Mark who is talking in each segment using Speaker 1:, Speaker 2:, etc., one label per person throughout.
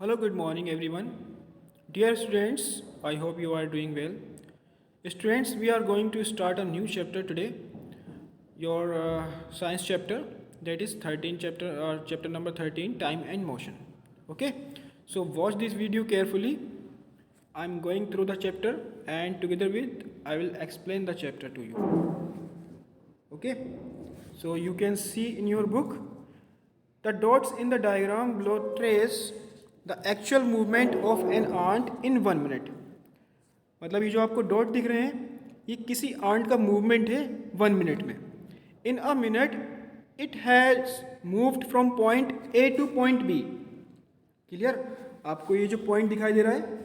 Speaker 1: Hello, good morning, everyone. Dear students, I hope you are doing well. Students, we are going to start a new chapter today. Your science chapter, that is 13 chapter, chapter number 13, time and motion. Okay, so watch this video carefully. I'm going through the chapter, and together with I will explain the chapter to you. Okay, so you can see in your book the dots in the diagram below trace the actual movement of an ant in 1 minute. मतलब ये जो आपको dot दिख रहे हैं ये किसी aunt का मूवमेंट है 1 मिनट में. In a minute it has moved from point A to point B. Clear? आपको ये जो पॉइंट दिखाई दे रहा है,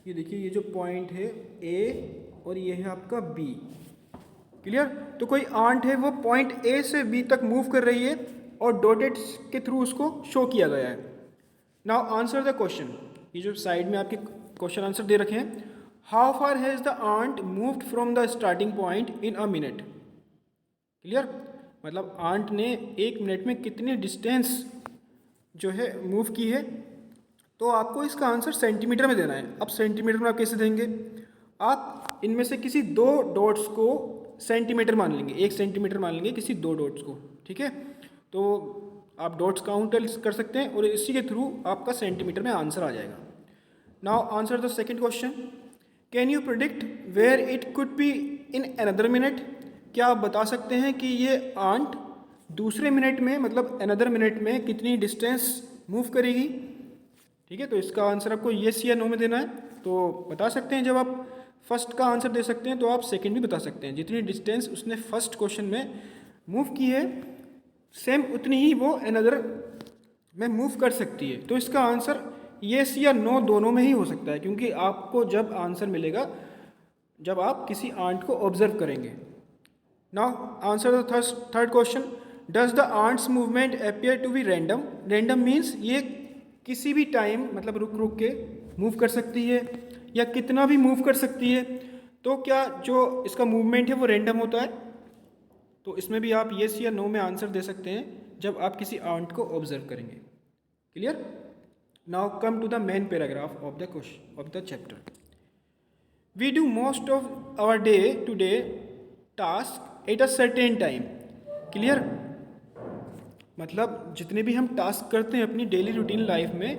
Speaker 1: ये देखिए, ये जो पॉइंट है ए और ये है आपका बी. क्लियर? तो कोई आंट है वो पॉइंट ए से बी तक मूव कर रही है और डॉटेड के थ्रू उसको शो किया गया है. Now answer the question. ये जो साइड में आपके क्वेश्चन आंसर दे रखे हैं. How far has the ant moved from the starting point in a minute. Clear? मतलब आंट ने 1 मिनट में कितनी डिस्टेंस जो है मूव की है. तो आपको इसका आंसर सेंटीमीटर में देना है. अब सेंटीमीटर में आप कैसे देंगे? आप इनमें से किसी दो डॉट्स को सेंटीमीटर मान लेंगे, 1 सेंटीमीटर मान लेंगे किसी दो डॉट्स को. ठीक है? तो आप डॉट्स काउंट कर सकते हैं और इसी के थ्रू आपका सेंटीमीटर में आंसर आ जाएगा. Now answer the second question. Can you predict where it could be in another minute. क्या आप बता सकते हैं कि ये आंट दूसरे मिनट में, मतलब अनदर मिनट में कितनी डिस्टेंस मूव करेगी. ठीक है? तो इसका आंसर आपको येस या नो में देना है. तो बता सकते हैं, जब आप फर्स्ट का आंसर दे सकते हैं तो आप सेकंड भी बता सकते हैं. जितनी डिस्टेंस उसने फर्स्ट क्वेश्चन में मूव की है सेम उतनी ही वो अनदर में मूव कर सकती है. तो इसका आंसर येस या नो दोनों में ही हो सकता है, क्योंकि आपको जब आंसर मिलेगा जब आप किसी आंट को ऑब्जर्व करेंगे. Now answer the third question. Does the ant's movement appear to be random. Random means ये किसी भी टाइम, मतलब रुक रुक के मूव कर सकती है या कितना भी मूव कर सकती है. तो क्या जो इसका मूवमेंट है वो रैंडम होता है? तो इसमें भी आप येस या नो में आंसर दे सकते हैं जब आप किसी आंट को ऑब्जर्व करेंगे. Clear? Now come to the main paragraph of the question of the chapter. We do most of our day to day task at a certain time. Clear? मतलब जितने भी हम टास्क करते हैं अपनी डेली रूटीन लाइफ में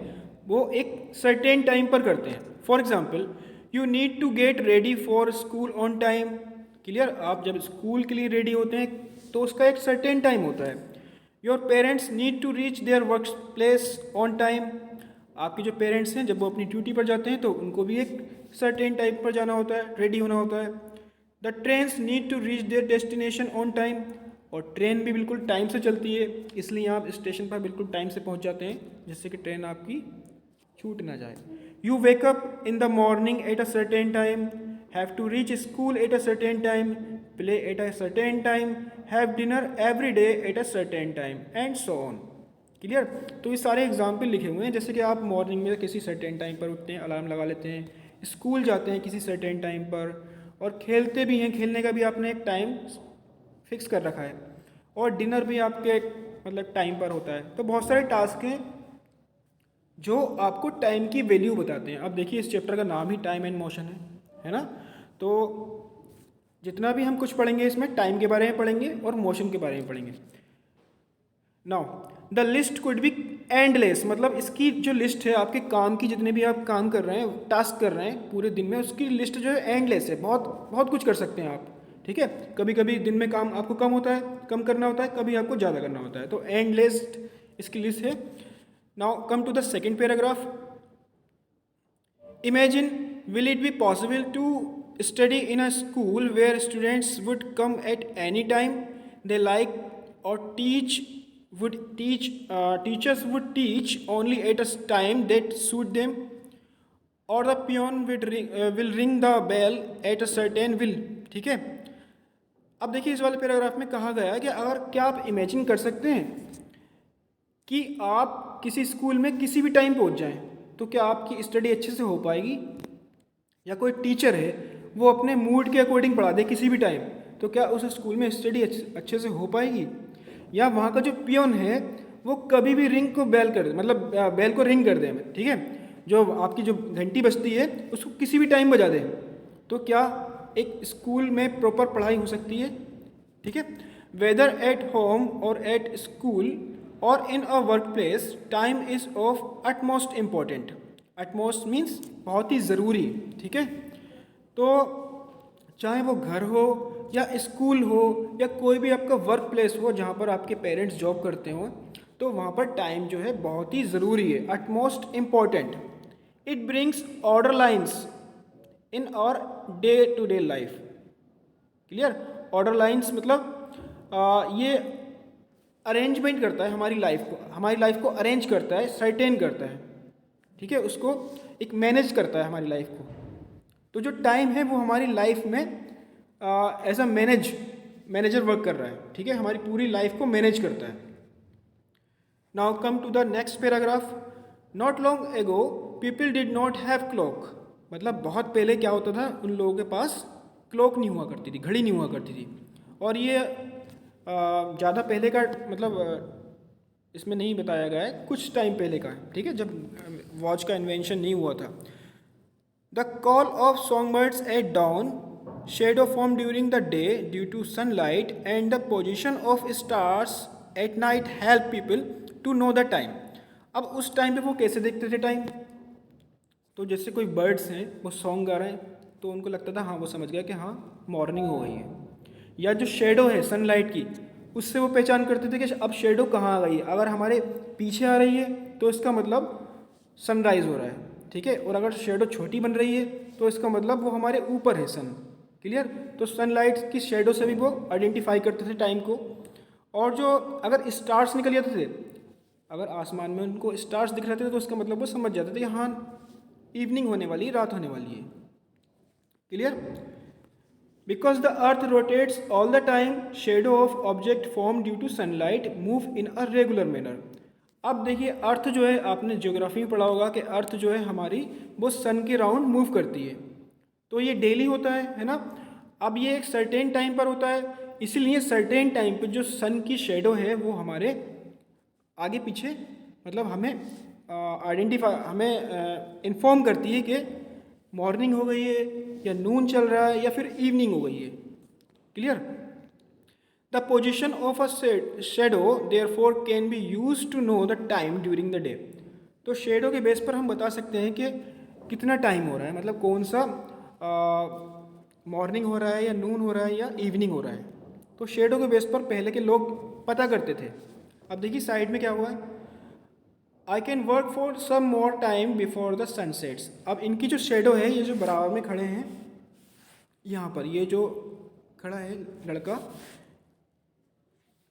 Speaker 1: वो एक सर्टेन टाइम पर करते हैं. For example, you need to get ready for school on time. Clear? आप जब स्कूल के लिए रेडी होते हैं तो उसका एक सर्टेन टाइम होता है. Your parents need to reach their work place on time. आपके जो पेरेंट्स हैं जब वो अपनी ड्यूटी पर जाते हैं तो उनको भी एक सर्टेन टाइम पर जाना होता है, रेडी होना होता है. The trains need to reach their destination on time. और ट्रेन भी बिल्कुल टाइम से चलती है, इसलिए आप स्टेशन पर बिल्कुल टाइम से पहुंच जाते हैं जिससे कि ट्रेन आपकी छूट ना जाए. You wake up in the morning at a certain time, have to reach school at a certain time, play at a certain time, have dinner every day at a certain time and so on. Clear? तो ये सारे example लिखे हुए हैं, जैसे कि आप morning में किसी सर्टेन टाइम पर उठते हैं, अलार्म लगा लेते हैं, स्कूल जाते हैं किसी सर्टेन टाइम पर, और खेलते भी हैं, खेलने का भी आपने एक टाइम फिक्स कर रखा है, और डिनर भी आपके मतलब टाइम पर होता है. तो बहुत सारे टास्क हैं जो आपको टाइम की वैल्यू बताते हैं. अब देखिए, इस चैप्टर का नाम ही टाइम एंड मोशन है ना. तो जितना भी हम कुछ पढ़ेंगे इसमें टाइम के बारे में पढ़ेंगे और मोशन के बारे में पढ़ेंगे. Now the list could be endless. मतलब इसकी जो लिस्ट है आपके काम की, जितने भी आप काम कर रहे हैं, टास्क कर रहे हैं पूरे दिन में, उसकी लिस्ट जो है एंडलेस है. बहुत बहुत कुछ कर सकते हैं आप. ठीक है? कभी कभी दिन में काम आपको कम होता है, कम करना होता है, कभी आपको ज़्यादा करना होता है. तो एंडलेस इसकी लिस्ट है. Now come to the second paragraph. Imagine, will it be possible to study in a school where students would come at any time they like, or teachers would teach only at a time that suit them, or the peon will ring the bell at a certain will. ठीक है? अब देखिए, इस वाले paragraph में कहा गया है कि अगर क्या आप इमेजिन कर सकते हैं कि आप किसी स्कूल में किसी भी टाइम पहुंच जाएं, तो क्या आपकी स्टडी अच्छे से हो पाएगी? या कोई टीचर है वो अपने मूड के अकॉर्डिंग पढ़ा दे किसी भी टाइम, तो क्या उस स्कूल में स्टडी अच्छे से हो पाएगी? या वहाँ का जो पियोन है वो कभी भी रिंग को बेल कर दे, मतलब बेल को रिंग कर दें, ठीक है, जो आपकी जो घंटी बजती है उसको किसी भी टाइम बजा दें, तो क्या एक स्कूल में प्रॉपर पढ़ाई हो सकती है, ठीक है। वेदर एट होम और एट स्कूल और in a work place, time is of utmost important. Utmost means बहुत ही ज़रूरी, ठीक है। तो चाहे वो घर हो या स्कूल हो या कोई भी आपका वर्क प्लेस हो जहाँ पर आपके पेरेंट्स जॉब करते हो, तो वहाँ पर टाइम जो है बहुत ही ज़रूरी है, utmost important. It brings order lines in our day to day life. Clear? Order lines मतलब ये अरेंजमेंट करता है हमारी लाइफ को, हमारी लाइफ को अरेंज करता है, सर्टेन करता है, ठीक है, उसको एक मैनेज करता है हमारी लाइफ को। तो जो टाइम है वो हमारी लाइफ में एज अ मैनेजर वर्क कर रहा है, ठीक है, हमारी पूरी लाइफ को मैनेज करता है। Now come to the next paragraph. Not long ago people did not have clock. मतलब बहुत पहले क्या होता था, उन लोगों के पास क्लॉक नहीं हुआ करती थी, घड़ी नहीं हुआ करती थी। और ये ज़्यादा पहले का मतलब इसमें नहीं बताया गया है, कुछ टाइम पहले का है, ठीक है, जब वॉच का इन्वेंशन नहीं हुआ था। The call of songbirds at dawn, shadow form during the day due to sunlight, and the position of stars at night help people to know the time। अब उस टाइम पे वो कैसे देखते थे टाइम? तो जैसे कोई बर्ड्स हैं वो सॉन्ग गा रहे हैं तो उनको लगता था हाँ वो समझ गया कि हाँ मॉर्निंग हो गई है। या जो शेडो है सनलाइट की, उससे वो पहचान करते थे कि अब शेडो कहाँ आ गई है। अगर हमारे पीछे आ रही है तो इसका मतलब सनराइज़ हो रहा है, ठीक है, और अगर शेडो छोटी बन रही है तो इसका मतलब वो हमारे ऊपर है सन। क्लियर? तो सनलाइट की शेडो से भी वो आइडेंटिफाई करते थे टाइम को। और जो अगर स्टार्स निकल जाते थे, अगर आसमान में उनको स्टार्स दिख रहे थे तो उसका मतलब वो समझ जाते थे कि हाँ इवनिंग होने वाली है, रात होने वाली है। Clear? Because the earth rotates all the time, shadow of object form due to sunlight move in a regular manner. अब देखिए अर्थ जो है, आपने ज्योग्राफी में पढ़ा होगा कि अर्थ जो है हमारी वो सन के राउंड मूव करती है, तो ये डेली होता है ना। अब ये एक सर्टेन टाइम पर होता है, इसीलिए सर्टेन टाइम पर जो सन की शेडो है वो हमारे आगे पीछे मतलब हमें हमें इन्फॉर्म करती है कि मॉर्निंग हो गई है या नून चल रहा है या फिर इवनिंग हो गई है। Clear? The position of a shadow therefore can be use to know the time during the day. तो शेडो के बेस पर हम बता सकते हैं कि कितना टाइम हो रहा है, मतलब कौन सा मॉर्निंग हो रहा है या नून हो रहा है या इवनिंग हो रहा है। तो शेडो के बेस पर पहले के लोग पता करते थे। अब देखिए साइड में क्या हुआ है, I can work for some more time before the sunsets. अब इनकी जो शेडो है, ये जो बराबर में खड़े हैं यहाँ पर, ये जो खड़ा है लड़का,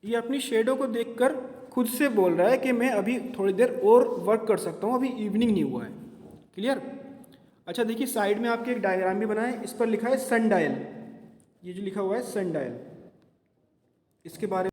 Speaker 1: ये अपनी शेडो को देखकर खुद से बोल रहा है कि मैं अभी थोड़ी देर और वर्क कर सकता हूँ, अभी इवनिंग नहीं हुआ है। क्लियर? अच्छा देखिए साइड में आपके एक डायग्राम भी बना है, इस पर लिखा है सन डायल। ये जो लिखा हुआ है सन डायल, इसके बारे